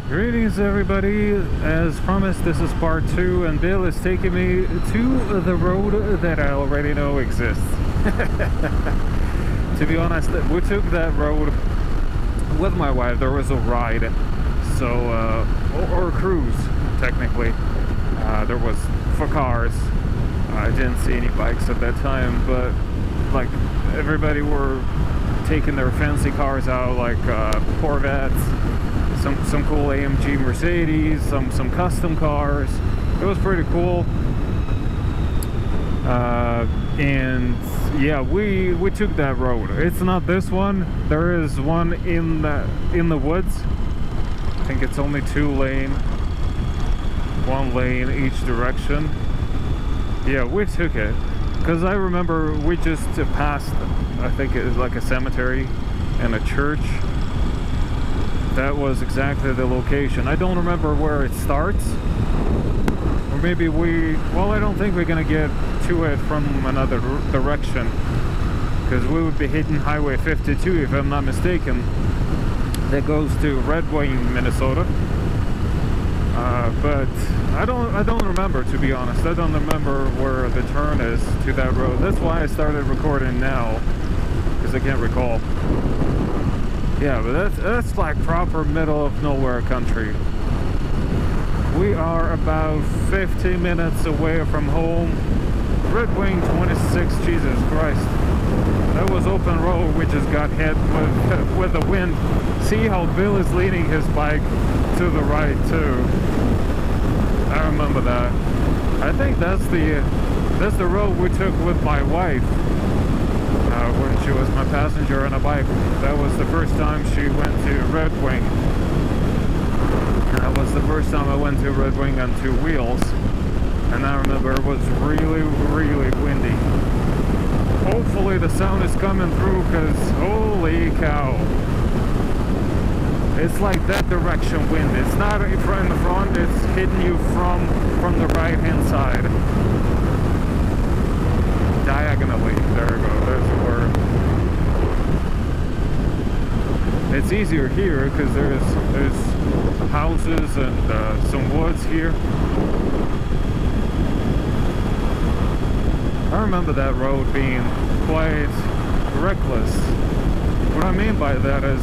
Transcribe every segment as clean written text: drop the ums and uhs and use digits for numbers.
Greetings everybody, as promised this is part 2 and Bill is taking me to the road that I already know exists. To be honest, we took that road with my wife. There was a ride, or a cruise technically. There was for cars. I didn't see any bikes at that time, but like everybody were taking their fancy cars out, like Corvettes, some cool AMG Mercedes, some custom cars. It was pretty cool. And yeah, we took that road. It's not this one. There is one in the woods. I think it's only 2 lane, 1 lane each direction. Yeah, we took it because I remember we just passed, I think it was like a cemetery and a church. That was exactly the location. I don't remember where it starts. Or maybe well, I don't think we're gonna get to it from another direction, because we would be hitting Highway 52 if I'm not mistaken. That goes to Red Wing, Minnesota. But I don't remember, to be honest. I don't remember where the turn is to that road. That's why I started recording now, because I can't recall. Yeah, but that's like proper middle of nowhere country. We are about 50 minutes away from home. Red Wing 26, Jesus Christ. That was open road. We just got hit with the wind. See how Bill is leaning his bike to the right too. I remember that. I think that's the road we took with my wife. When she was my passenger on a bike. That was the first time she went to Red Wing. That was the first time I went to Red Wing on 2 wheels. And I remember it was really, really windy. Hopefully the sound is coming through, because holy cow. It's like that direction wind. It's not in the front, it's hitting you from the right hand side. Diagonally. There we go, there's the word. It's easier here because there's houses and some woods here. I remember that road being quite reckless. What I mean by that is,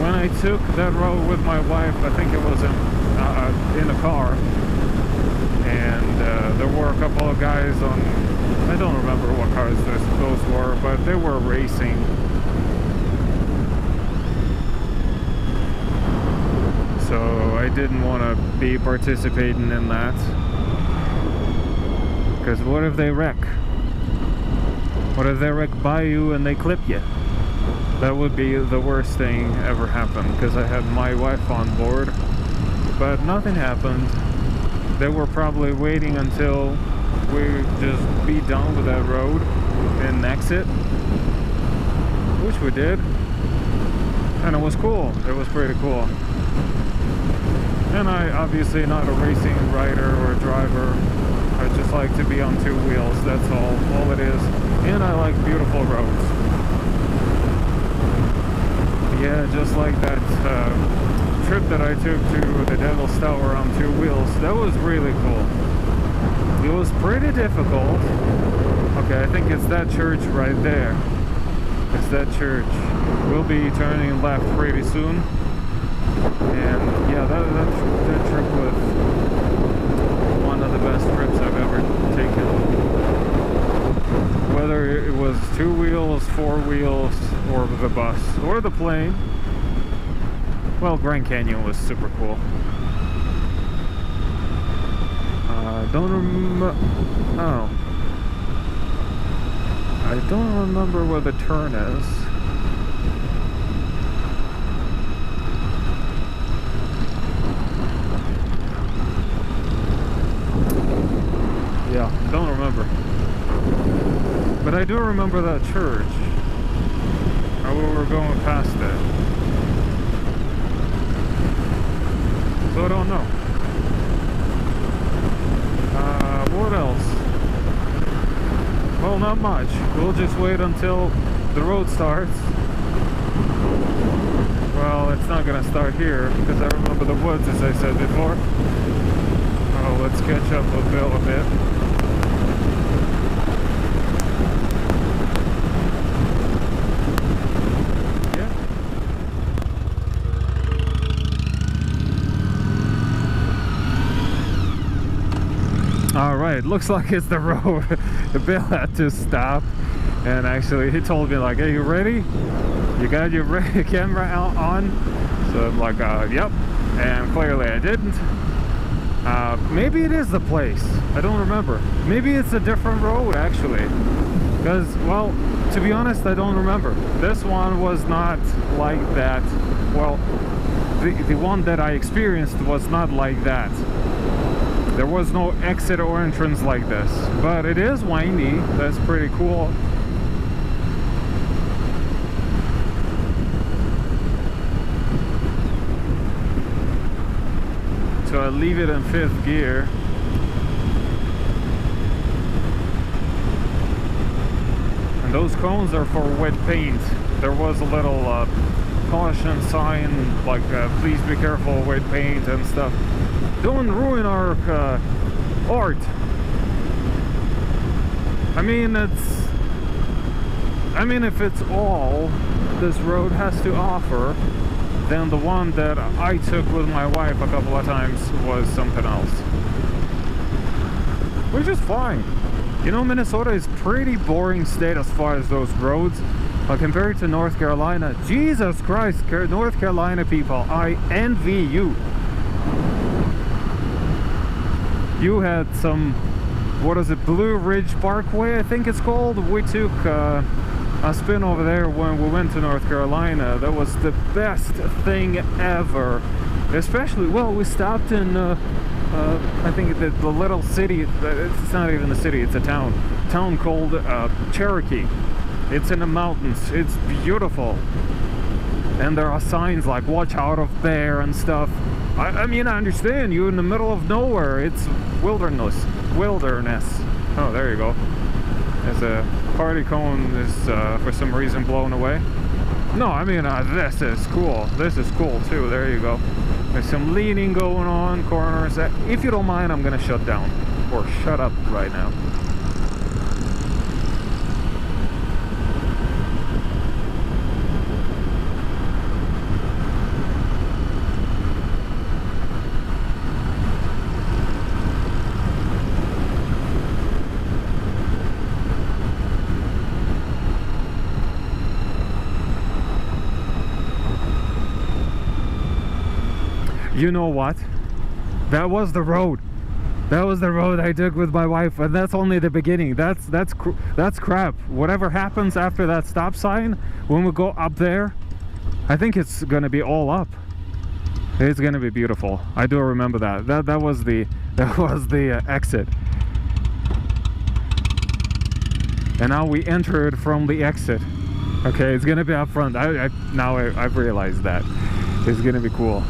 when I took that road with my wife, I think it was in a car, and there were a couple of guys on, I don't remember what cars those were, but they were racing. So I didn't want to be participating in that, because what if they wreck? What if they wreck by you and they clip you? That would be the worst thing ever happen, because I had my wife on board, but nothing happened. They were probably waiting until we just be done with that road and exit, which we did, and it was cool. It was pretty cool. And I obviously not a racing rider or driver. I just like to be on 2 wheels. That's all it is. And I like beautiful roads. Yeah, just like that trip that I took to the Devil's Tower on 2 wheels. That was really cool. It was pretty difficult. Okay, I think it's that church right there. It's that church. We'll be turning left pretty soon. And yeah, that trip was one of the best trips I've ever taken. Whether it was 2 wheels, 4 wheels, or the bus, or the plane. Well, Grand Canyon was super cool. Don't remember. Oh, I don't remember where the turn is. Yeah, don't remember. But I do remember that church. Or we were going past it. So I don't know. What else? Well, not much. We'll just wait until the road starts. Well, it's not gonna start here because I remember the woods, as I said before. Oh, let's catch up with Bill a bit. All right, looks like it's the road. Bill had to stop, and actually he told me like, "Hey, you ready? You got your camera out on?" So I'm like, "Yep," and clearly I didn't. Maybe it is the place. I don't remember. Maybe it's a different road actually, because, well, to be honest, I don't remember. This one was not like that. Well, the one that I experienced was not like that. There was no exit or entrance like this, but it is windy. That's pretty cool. So I leave it in 5th gear. And those cones are for wet paint. There was a little caution sign, like please be careful, wet paint and stuff. Don't ruin our art. I mean, if it's all this road has to offer, then the one that I took with my wife a couple of times was something else. Which is fine. You know, Minnesota is pretty boring state as far as those roads. Compared to North Carolina, Jesus Christ, North Carolina people, I envy you. You had some, what is it, Blue Ridge Parkway, I think it's called. We took a spin over there when we went to North Carolina. That was the best thing ever. Especially, well, we stopped in, I think the little city, it's not even a city, it's a town called Cherokee. It's in the mountains. It's beautiful. And there are signs like, watch out of bear and stuff. I mean, I understand, you're in the middle of nowhere. It's wilderness. Oh, there you go. There's a party cone is for some reason blown away. No, I mean, this is cool. This is cool too. There you go. There's some leaning going on, corners. If you don't mind, I'm gonna shut down or shut up right now. You know what? That was the road. That was the road I took with my wife, and that's only the beginning. That's crap. Whatever happens after that stop sign, when we go up there, I think it's gonna be all up. It's gonna be beautiful. I do remember that. That was the exit. And now we entered from the exit. Okay, it's gonna be up front. Now I've realized that. It's gonna be cool.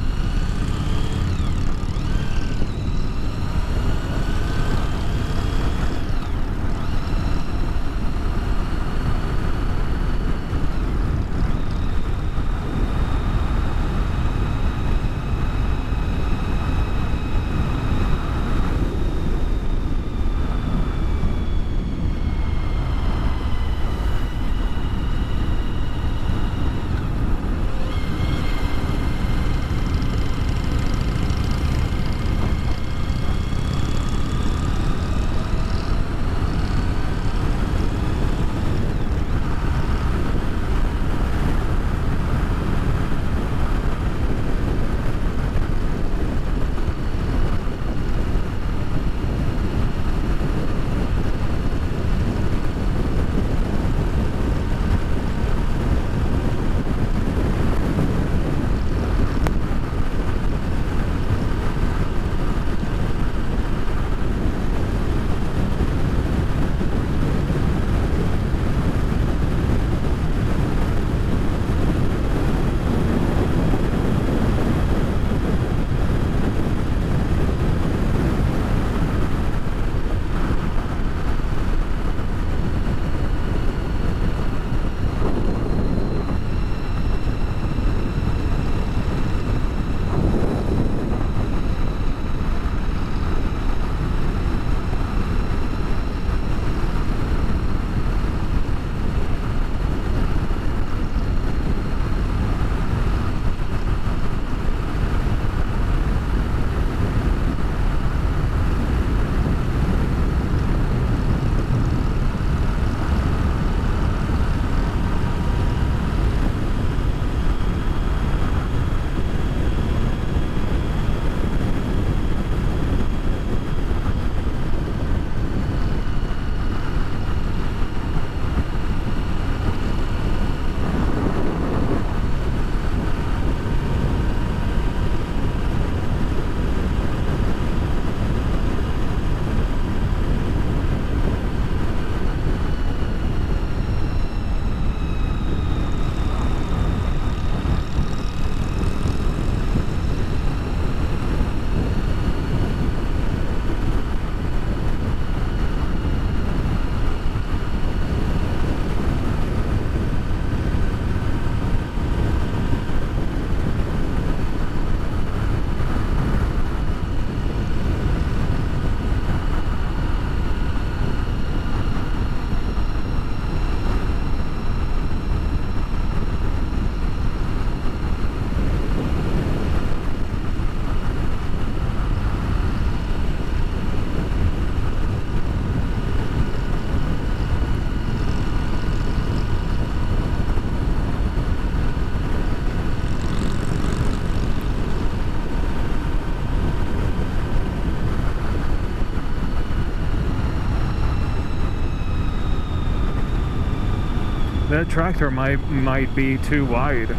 that tractor might be too wide.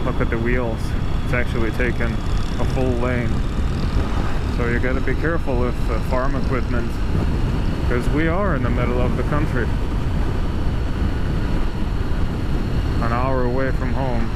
Look at the wheels. It's actually taken a full lane. So you gotta be careful with farm equipment, because we are in the middle of the country. An hour away from home.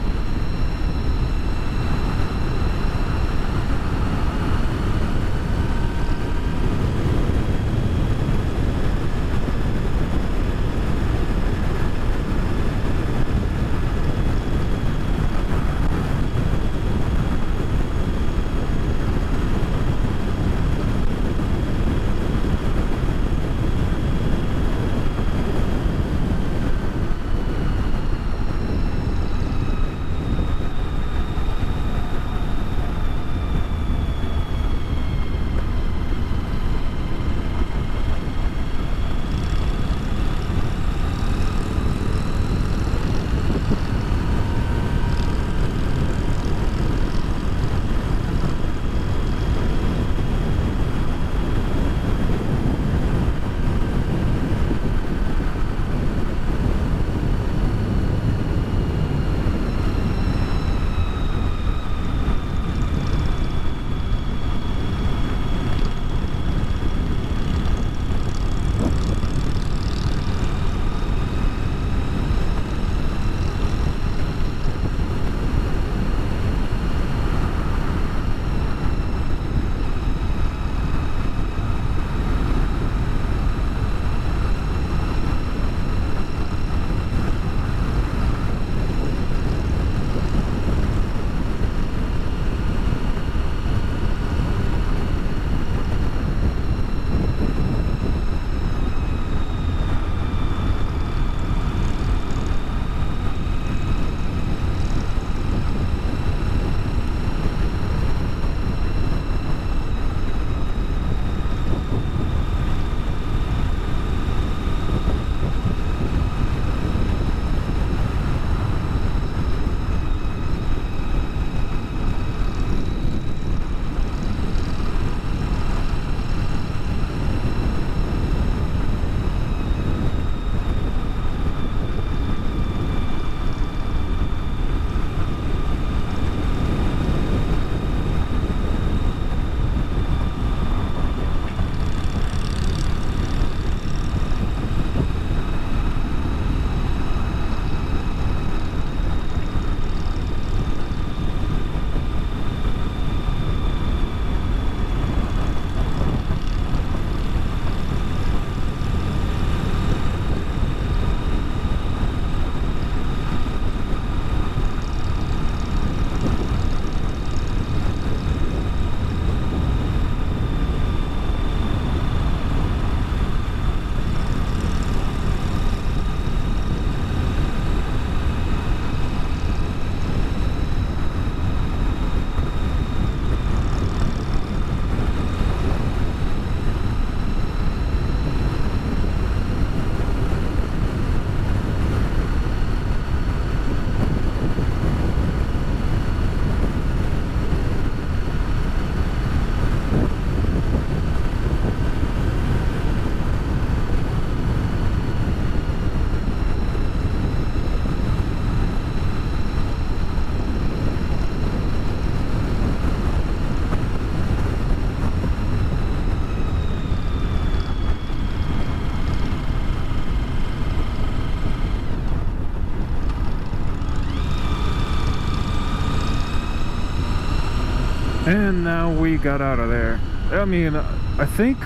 And now we got out of there. I mean, I think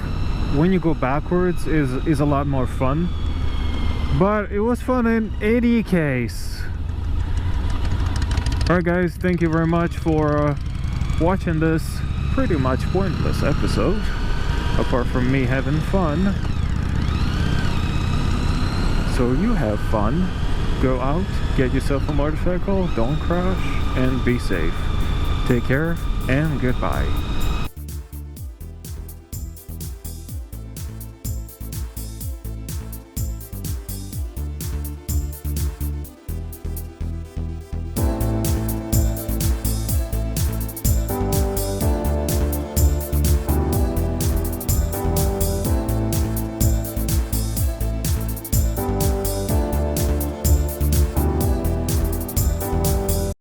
when you go backwards is a lot more fun. But it was fun in any case. Alright guys, thank you very much for watching this pretty much pointless episode. Apart from me having fun. So you have fun. Go out, get yourself a motorcycle, don't crash, and be safe. Take care, and goodbye.